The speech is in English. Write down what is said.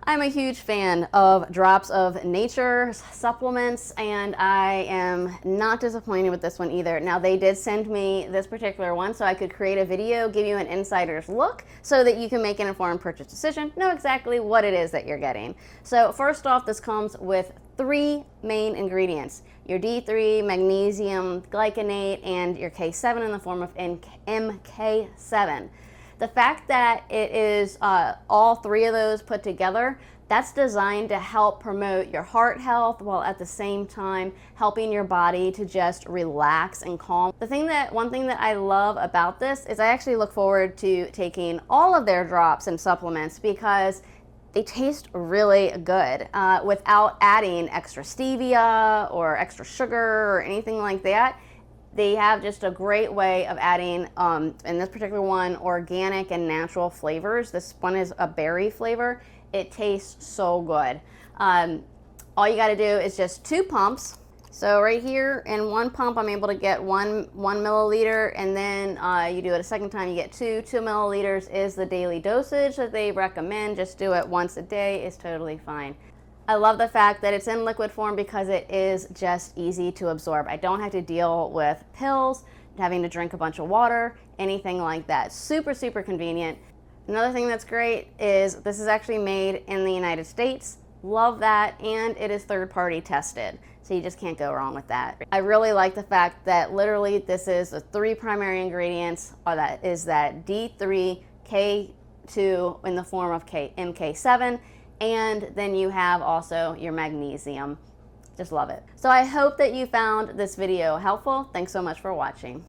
I'm a huge fan of Drops of Nature supplements, and I am not disappointed with this one either. Now, they did send me this particular one so I could create a video, give you an insider's look so that you can make an informed purchase decision, know exactly what it is that you're getting. So first off, this comes with 3 main ingredients: your D3, magnesium, glycinate, and your K7 in the form of MK7. The fact that it is all 3 of those put together, that's designed to help promote your heart health while at the same time helping your body to just relax and calm. One thing that I love about this is I actually look forward to taking all of their drops and supplements because they taste really good without adding extra stevia or extra sugar or anything like that. They have just a great way of adding, in this particular one, organic and natural flavors. This one is a berry flavor. It tastes so good. All you gotta do is just 2 pumps. So right here in 1 pump, I'm able to get one milliliter, and then you do it a second time, you get 2 milliliters is the daily dosage that they recommend. Just do it once a day is totally fine. I love the fact that it's in liquid form because it is just easy to absorb. I don't have to deal with pills, having to drink a bunch of water, anything like that. Super, super convenient. Another thing that's great is this is actually made in the United States. Love that, and it is third-party tested, so you just can't go wrong with that. I really like the fact that literally this is the 3 primary ingredients, or that is that D3, K2 in the form of MK7, and then you have also your magnesium. Just love it. So I hope that you found this video helpful. Thanks so much for watching.